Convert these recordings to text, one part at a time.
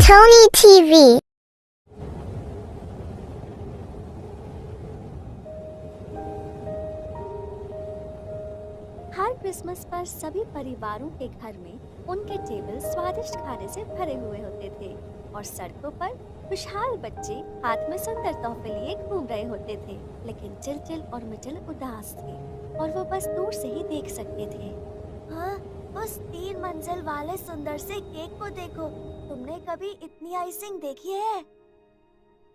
Tony TV। हर Christmas पर सभी परिवारों के घर में उनके टेबल स्वादिष्ट खाने से भरे हुए होते थे और सड़कों पर खुशहाल बच्चे हाथ में सुंदर तोहफे लिए घूम रहे होते थे। लेकिन चिलचिल और मिचल उदास थे और वो बस दूर से ही देख सकते थे। हाँ, उस 3 मंजिल वाले सुंदर से केक को देखो। तुमने कभी इतनी आइसिंग देखी है?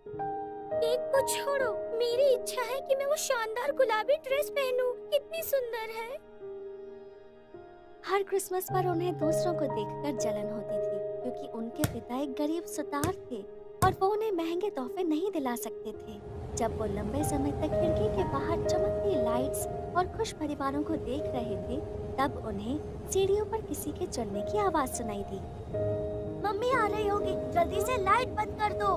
केक को छोड़ो, मेरी इच्छा है कि मैं वो शानदार गुलाबी ड्रेस पहनूं। कितनी सुंदर है। हर क्रिसमस पर उन्हें दूसरों को देखकर जलन होती थी क्योंकि उनके पिता एक गरीब सुतार थे और वो उन्हें महंगे तोहफे नहीं दिला सकते थे। जब वो लंबे समय तक खिड़की के बाहर चमकती लाइट्स और खुश परिवारों को देख रहे थे, तब उन्हें सीढ़ियों पर किसी के चलने की आवाज सुनाई दी। मम्मी आ रही होगी, जल्दी से लाइट बंद कर दो।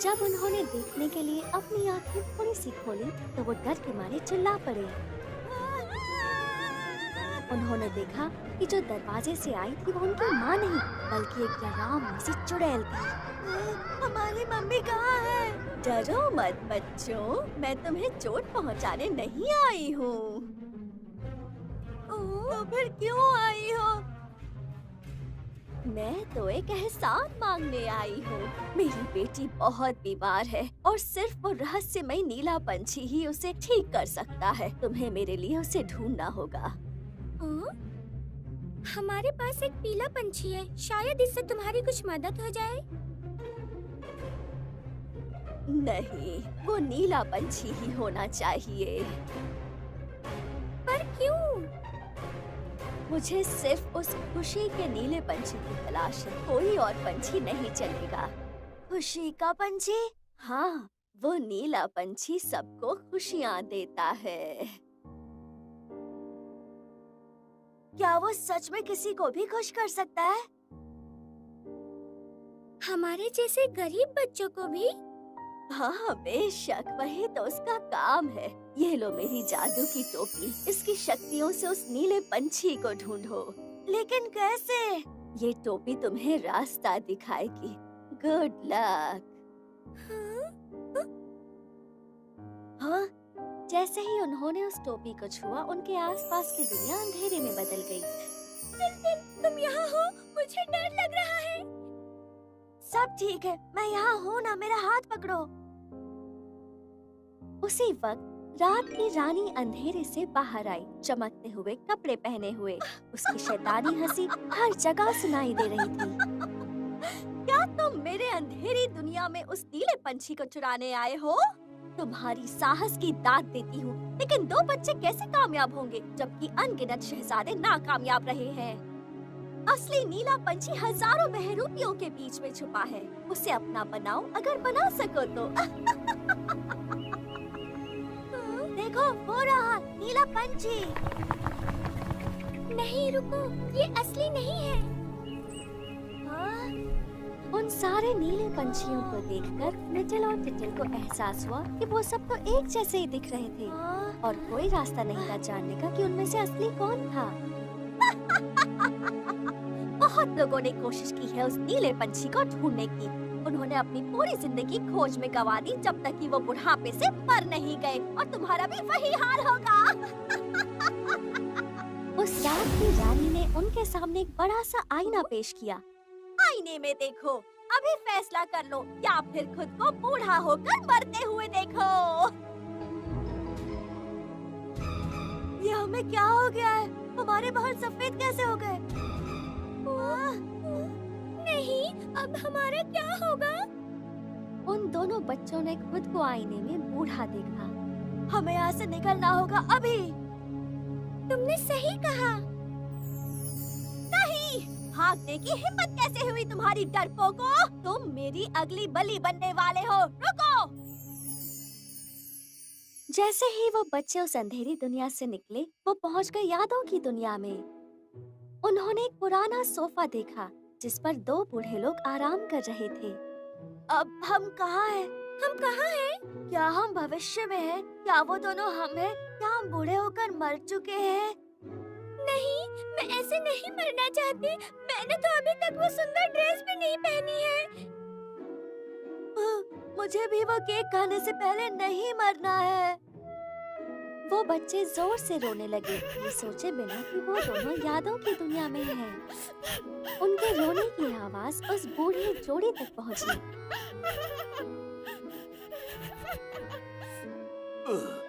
जब उन्होंने देखने के लिए अपनी आंखें थोड़ी सी खोली तो वो डर के मारे चिल्ला पड़े। उन्होंने देखा कि जो दरवाजे से आई थी वो उनकी माँ नहीं बल्कि एक डरावनी सी चुड़ैल थी। हमारी मम्मी कहाँ है? डरो मत बच्चों, मैं तुम्हें चोट पहुंचाने नहीं आई हूँ। तो फिर क्यों आई हो? मैं तो एक एहसान मांगने आई हूँ। मेरी बेटी बहुत बीमार है और सिर्फ वो रहस्यमय नीला पंछी ही उसे ठीक कर सकता है। तुम्हें मेरे लिए उसे ढूंढना होगा। हमारे पास एक पीला पंछी है, शायद इससे तुम्हारी कुछ मदद हो जाए। नहीं, वो नीला पंछी ही होना चाहिए। पर क्यों? मुझे सिर्फ उस खुशी के नीले पंछी की तलाश है, कोई और पंछी नहीं चलेगा। खुशी का पंछी? हाँ, वो नीला पंछी सबको खुशियाँ देता है। क्या वो सच में किसी को भी खुश कर सकता है? हमारे जैसे गरीब बच्चों को भी? हाँ बेशक, वही तो उसका काम है। ये लो मेरी जादू की टोपी, इसकी शक्तियों से उस नीले पंछी को ढूंढो। लेकिन कैसे? ये टोपी तुम्हें रास्ता दिखाएगी। Good luck. हाँ, जैसे ही उन्होंने उस टोपी को छुआ, उनके आसपास की दुनिया अंधेरे में बदल गई। तुम यहाँ हो? मुझे डर लग रहा है। सब ठीक है, मैं यहाँ हूँ ना, मेरा हाथ पकड़ो। उसी वक्त रात की रानी अंधेरे से बाहर आई, चमकते हुए कपड़े पहने हुए। उसकी शैतानी हंसी हर जगह सुनाई दे रही थी। क्या तुम मेरे अंधेरी दुनिया में उस नीले पंछी को चुराने आए हो? तुम्हारी साहस की दाद देती हूँ, लेकिन 2 बच्चे कैसे कामयाब होंगे जबकि अनगिनत शहजादे नाकामयाब रहे हैं? असली नीला पंछी हजारों बहरूपियों के बीच में छुपा है। उसे अपना बनाओ अगर बना सको तो। देखो, वो रहा नीला पंछी। नहीं रुको, ये असली नहीं है। हाँ? उन सारे नीले पंछियों को देखकर मिचल और टिचल को एहसास हुआ कि वो सब तो एक जैसे ही दिख रहे थे हाँ? और कोई रास्ता नहीं था जानने का कि उनमें से असली कौन था। बहुत लोगों ने कोशिश की है उस नीले पंछी को ढूंढने की। उन्होंने अपनी पूरी जिंदगी खोज में गंवा दी जब तक कि वो बुढ़ापे से मर नहीं गए, और तुम्हारा भी वही हाल होगा। उस रात की रानी ने उनके सामने एक बड़ा सा आईना पेश किया। आईने में देखो, अभी फैसला कर लो या फिर खुद को बूढ़ा होकर मरते हुए देखो। ये हमें क्या हो गया है? हमारे बाल सफेद कैसे हो गए? नहीं, अब हमारा क्या होगा? उन दोनों बच्चों ने खुद को आईने में बूढ़ा देखा। हमें यहाँ से निकलना होगा अभी। तुमने सही कहा। नहीं, भागने की हिम्मत कैसे हुई तुम्हारी डरपोको? तुम मेरी अगली बलि बनने वाले हो। रुको! जैसे ही वो बच्चे उस अंधेरी दुनिया से निकले, वो पहुंच गए यादों की दुनिया में। उन्होंने एक पुराना सोफा देखा जिस पर 2 बूढ़े लोग आराम कर रहे थे। अब हम कहाँ हैं? हम कहाँ हैं? क्या हम भविष्य में हैं क्या वो दोनों हम हैं? क्या हम बूढ़े होकर मर चुके हैं? नहीं, मैं ऐसे नहीं मरना चाहती। मैंने तो अभी तक वो सुंदर ड्रेस भी नहीं पहनी है। मुझे भी वो केक खाने से पहले नहीं मरना है। वो बच्चे जोर से रोने लगे, ये सोचे बिना कि वो दोनों यादों की दुनिया में हैं। उनके रोने की आवाज उस बूढ़ी जोड़ी तक पहुंची।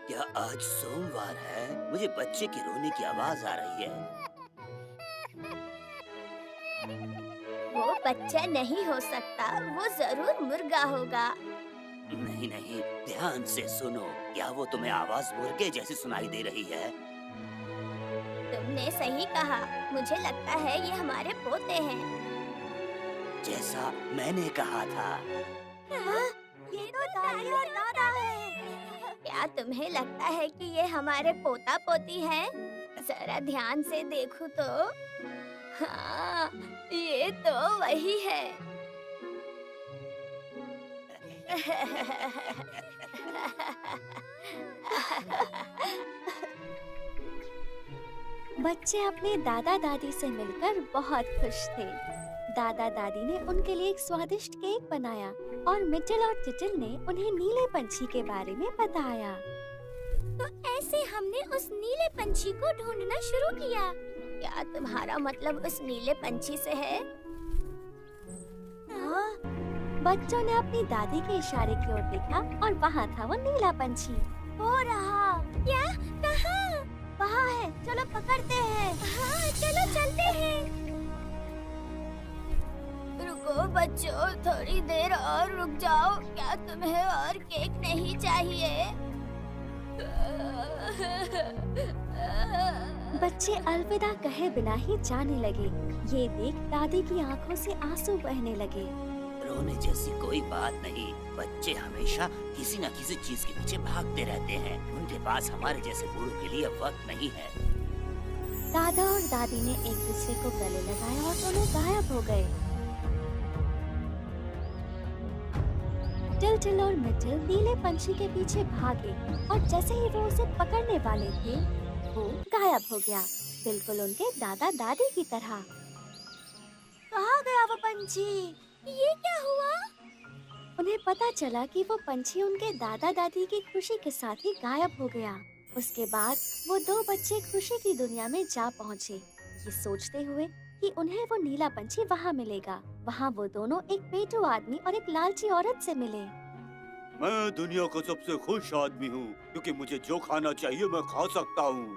क्या आज सोमवार है? मुझे बच्चे के रोने की आवाज आ रही है। वो बच्चा नहीं हो सकता, वो जरूर मुर्गा होगा। नहीं नहीं, ध्यान से सुनो। क्या वो तुम्हें आवाज मुर्गे जैसी सुनाई दे रही है? तुमने सही कहा। मुझे लगता है ये हमारे पोते हैं। जैसा मैंने कहा था। ये तो दादी और दादा है। क्या तुम्हें लगता है कि ये हमारे पोता पोती हैं? जरा ध्यान से देखो तो। हाँ, ये तो वही है। बच्चे अपने दादा दादी से मिलकर बहुत खुश थे। दादा दादी ने उनके लिए एक स्वादिष्ट केक बनाया और मिटल और टिटल ने उन्हें नीले पंछी के बारे में बताया। तो ऐसे हमने उस नीले पंछी को ढूंढना शुरू किया। क्या तुम्हारा मतलब उस नीले पंछी से है? बच्चों ने अपनी दादी के इशारे की ओर देखा और वहाँ था वो नीला पंछी। हो रहा। क्या? कहाँ? वहाँ है, चलो पकड़ते हैं। हाँ, चलो चलते हैं। रुको बच्चों, थोड़ी देर और रुक जाओ। क्या तुम्हें और केक नहीं चाहिए? बच्चे अलविदा कहे बिना ही जाने लगे। ये देख दादी की आंखों से आंसू बहने लगे। रोने जैसी कोई बात नहीं। बच्चे हमेशा किसी न किसी चीज के पीछे भागते रहते हैं। उनके पास हमारे जैसे बूढ़ों के लिए वक्त नहीं है। दादा और दादी ने एक दूसरे को गले लगाया और दोनों गायब हो गए। टिल और मिटल नीले पंछी के पीछे भागे और जैसे ही वो उसे पकड़ने वाले थे, वो गायब हो गया, बिल्कुल उनके दादा दादी की तरह। कहाँ गया वो पंछी? ये क्या हुआ? उन्हें पता चला कि वो पंछी उनके दादा दादी की खुशी के साथ ही गायब हो गया। उसके बाद वो दो बच्चे खुशी की दुनिया में जा पहुँचे, ये सोचते हुए कि उन्हें वो नीला पंछी वहाँ मिलेगा। वहाँ वो दोनों एक पेटू आदमी और एक लालची औरत से मिले। मैं दुनिया का सबसे खुश आदमी हूँ, क्योंकि मुझे जो खाना चाहिए मैं खा सकता हूँ।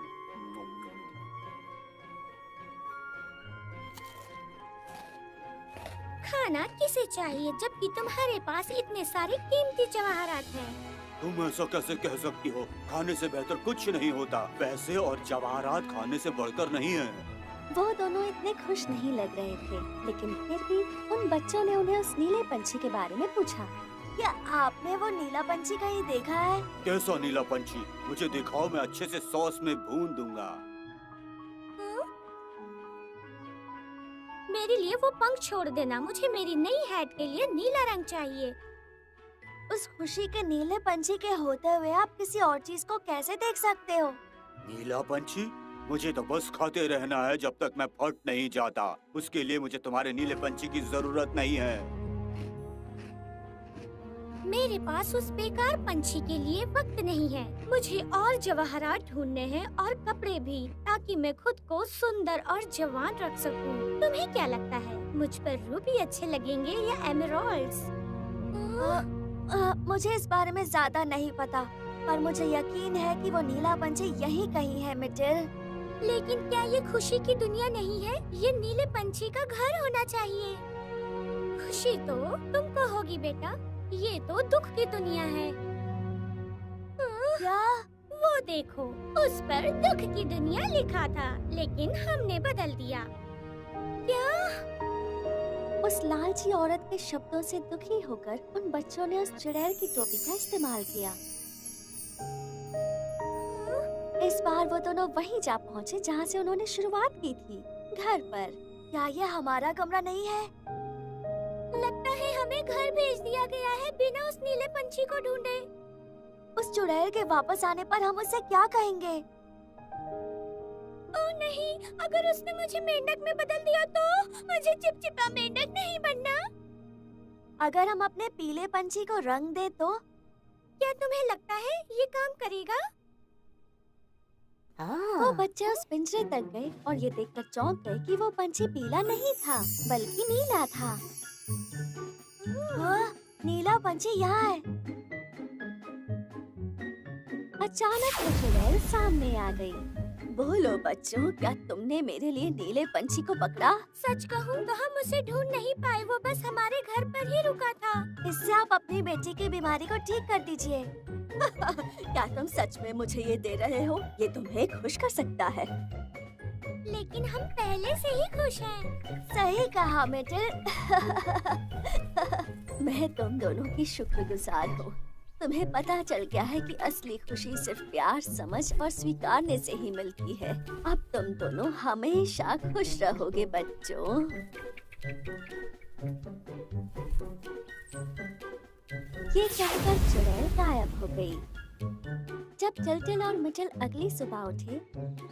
खाना किसे चाहिए जबकि तुम्हारे पास इतने सारे कीमती जवाहरात हैं? तुम ऐसा कैसे कह सकती हो? खाने से बेहतर कुछ नहीं होता। पैसे और जवाहरात खाने से बढ़कर नहीं है। वो दोनों इतने खुश नहीं लग रहे थे, लेकिन फिर भी उन बच्चों ने उन्हें उस नीले पंछी के बारे में पूछा। क्या आपने वो नीला पंछी कहीं देखा है? कैसा नीला पंछी? मुझे दिखाओ, मैं अच्छे से सॉस में भून दूंगा। मेरे लिए वो पंख छोड़ देना। मुझे मेरी नई हैट के लिए नीला रंग चाहिए। उस खुशी के नीले पंछी के होते हुए आप किसी और चीज को कैसे देख सकते हो? नीला पंछी? मुझे तो बस खाते रहना है जब तक मैं फट नहीं जाता। उसके लिए मुझे तुम्हारे नीले पंछी की जरूरत नहीं है। मेरे पास उस बेकार पंछी के लिए वक्त नहीं है। मुझे और जवाहरात ढूंढने हैं और कपड़े भी, ताकि मैं खुद को सुंदर और जवान रख सकूं। तुम्हें क्या लगता है, मुझ पर रूबी अच्छे लगेंगे या एमराल्ड्स? मुझे इस बारे में ज्यादा नहीं पता, पर मुझे यकीन है कि वो नीला पंछी यहीं कहीं है मिटिल। लेकिन क्या ये खुशी की दुनिया नहीं है? ये नीले पंछी का घर होना चाहिए। खुशी तो तुमको होगी बेटा, ये तो दुख की दुनिया है। क्या? वो देखो, उस पर दुख की दुनिया लिखा था, लेकिन हमने बदल दिया। क्या? उस लालची औरत के शब्दों से दुखी होकर उन बच्चों ने उस चुड़ैल की टोपी का इस्तेमाल किया। इस बार वो दोनों वहीं जा पहुँचे जहाँ से उन्होंने शुरुआत की थी, घर पर। क्या ये हमारा कमरा नहीं है? लगता है हमें घर भेज दिया गया है बिना उस नीले पंछी को ढूंढे। उस चुड़ैल के वापस आने पर हम उसे क्या कहेंगे? ओह नहीं, अगर उसने मुझे मेंढक में बदल दिया तो मुझे चिपचिपा मेंढक नहीं बनना। अगर हम अपने पीले पंछी को रंग दे तो? क्या तुम्हें लगता है ये काम करेगा? वो बच्चे उस पिंजरे तक गए और ये देखकर चौंक गए कि वो पंछी पीला नहीं था बल्कि नीला था। हाँ, नीला पंछी यहाँ है। अचानक वो चुड़ैल सामने आ गई। बोलो बच्चों, क्या तुमने मेरे लिए नीले पंछी को पकड़ा? सच कहूँ तो हम उसे ढूंढ नहीं पाए, वो बस हमारे घर पर ही रुका था। इससे आप अपनी बेटी की बीमारी को ठीक कर दीजिए। क्या तुम सच में मुझे ये दे रहे हो? ये तुम्हें खुश कर सकता है। लेकिन हम पहले से ही खुश हैं। सही कहा मिटिल। मैं तुम दोनों की शुक्रगुजार हूँ। तुम्हें पता चल गया है कि असली खुशी सिर्फ प्यार, समझ और स्वीकारने से ही मिलती है। अब तुम दोनों हमेशा खुश रहोगे बच्चों। ये कहकर चुड़ैल गायब हो गई। जब टिल्टिल और मिटिल अगली सुबह उठे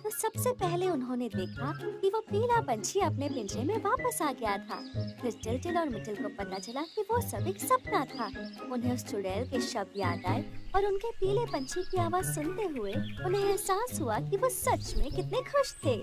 तो सबसे पहले उन्होंने देखा कि वो पीला पंछी अपने पिंजरे में वापस आ गया था। फिर टिल्टिल और मिटिल को पता चला कि वो सब एक सपना था। उन्हें उस चुड़ैल के शब्द याद आए और उनके पीले पंछी की आवाज सुनते हुए उन्हें एहसास हुआ कि वो सच में कितने खुश थे।